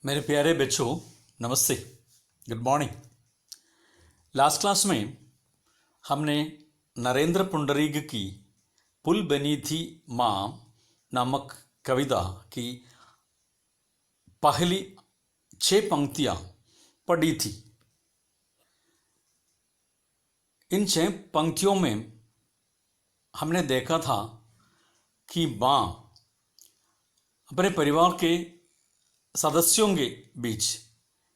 मेरे प्यारे बच्चों, नमस्ते, गुड मॉर्निंग। लास्ट क्लास में हमने नरेंद्र पुंडरीक की पुल बनी थी माँ नामक कविता की पहली 6 पंक्तियाँ पढ़ी थी। इन 6 पंक्तियों में हमने देखा था कि माँ अपने परिवार के सदस्यों के बीच,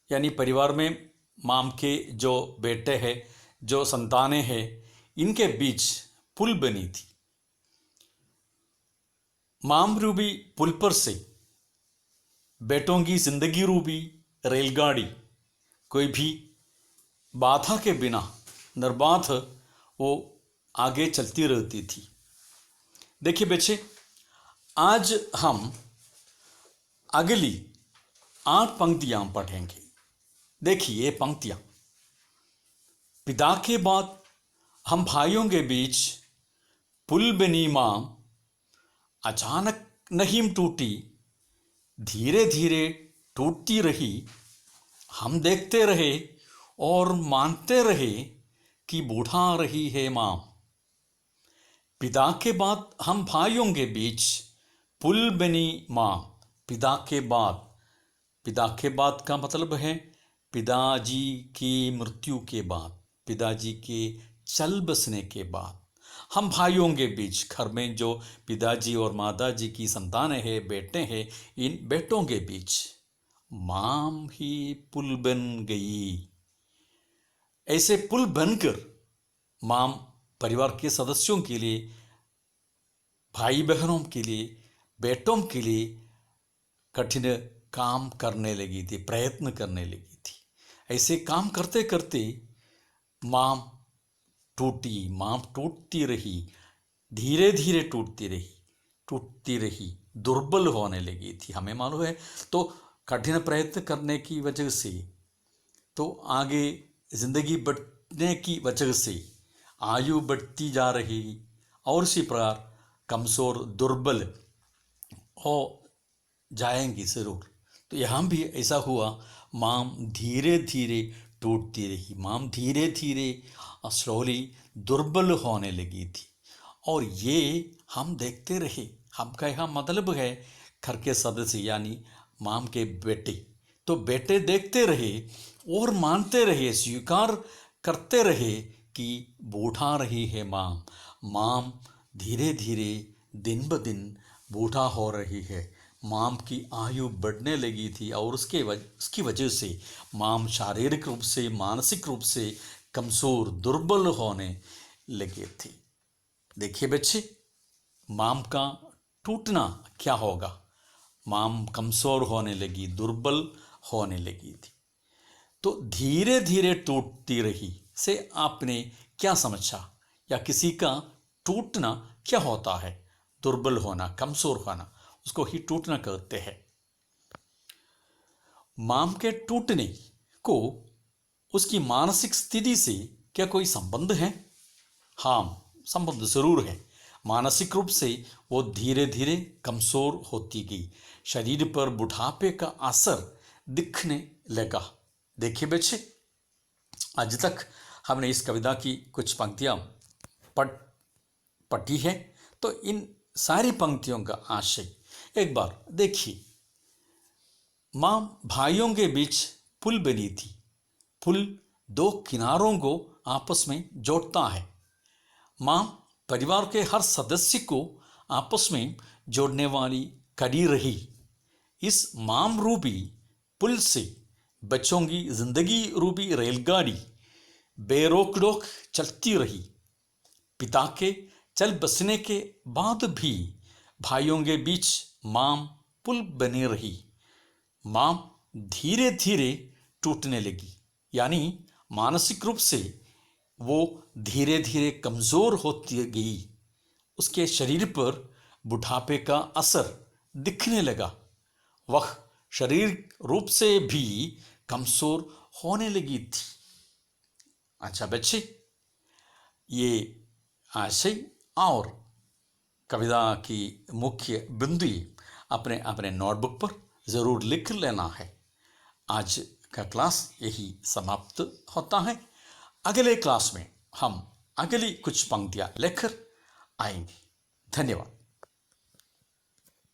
यानी परिवार में माम के जो बेटे हैं, जो संतानें हैं, इनके बीच पुल बनी थी। माम रूबी पुल पर से बेटों की जिंदगी रूबी रेलगाड़ी कोई भी बाधा के बिना निर्बाध वो आगे चलती रहती थी। देखिए बच्चे, आज हम अगली 8 पंक्तियां पढ़ेंगे। देखिए ये पंक्तियां। पिता के बाद हम भाइयों के बीच पुल बनी मां अचानक नहीं टूटी, धीरे धीरे टूटती रही। हम देखते रहे और मानते रहे कि बूढ़ा रही है मां। पिता के बाद हम भाइयों के बीच पुल बनी मां। पिता के बाद का मतलब है पिताजी की मृत्यु के बाद, पिताजी के चल बसने के बाद हम भाइयों के बीच, घर में जो पिताजी और माताजी की संतानें हैं, बेटे हैं, इन बेटों के बीच माम ही पुल बन गई। ऐसे पुल बनकर माम परिवार के सदस्यों के लिए, भाई बहनों के लिए, बेटों के लिए कठिन काम करने लगी थी, प्रयत्न करने लगी थी। ऐसे काम करते करते मां टूटती रही, धीरे धीरे टूटती रही, दुर्बल होने लगी थी। हमें मालूम है, तो कठिन प्रयत्न करने की वजह से, तो आगे जिंदगी बढ़ने की वजह से आयु बढ़ती जा रही और इसी प्रकार कमजोर, दुर्बल हो जाएंगी जरूर। तो यहाँ भी ऐसा हुआ, माम धीरे धीरे टूटती रही, माम धीरे धीरे स्लोली दुर्बल होने लगी थी। और ये हम देखते रहे। हम का यहाँ मतलब है घर के सदस्य यानी माम के बेटे, तो बेटे देखते रहे और मानते रहे, स्वीकार करते रहे कि बूढ़ा रही है माम। माम धीरे धीरे दिन ब दिन बूढ़ा हो रही है। माम की आयु बढ़ने लगी थी और उसकी वजह से माम शारीरिक रूप से, मानसिक रूप से कमज़ोर, दुर्बल होने लगे थे। देखिए बच्चे, माम का टूटना क्या होगा। माम कमज़ोर होने लगी, दुर्बल होने लगी थी। तो धीरे धीरे टूटती रही से आपने क्या समझा, या किसी का टूटना क्या होता है? दुर्बल होना, कमज़ोर होना, उसको ही टूटना कहते हैं। माम के टूटने को उसकी मानसिक स्थिति से क्या कोई संबंध है? हाँ, संबंध जरूर है। मानसिक रूप से वो धीरे धीरे कमजोर होती गई, शरीर पर बुढ़ापे का असर दिखने लगा। देखिए बच्चे, आज तक हमने इस कविता की कुछ पंक्तियां पढ़ी है, तो इन सारी पंक्तियों का आशय एक बार देखिए। मां भाइयों के बीच पुल बनी थी। पुल 2 किनारों को आपस में जोड़ता है। मां परिवार के हर सदस्य को आपस में जोड़ने वाली कड़ी रही। इस माम रूपी पुल से बच्चों की जिंदगी रूपी रेलगाड़ी बेरोक टोक चलती रही। पिता के चल बसने के बाद भी भाइयों के बीच माम पुल बनी रही। माम धीरे धीरे टूटने लगी, यानी मानसिक रूप से वो धीरे धीरे कमज़ोर होती गई। उसके शरीर पर बुढ़ापे का असर दिखने लगा। वह शरीर रूप से भी कमज़ोर होने लगी थी। अच्छा बच्चे, ये आशय और कविता की मुख्य बिंदु अपने अपने नोटबुक पर ज़रूर लिख लेना है। आज का क्लास यही समाप्त होता है। अगले क्लास में हम अगली कुछ पंक्तियां लेकर आएंगे। धन्यवाद।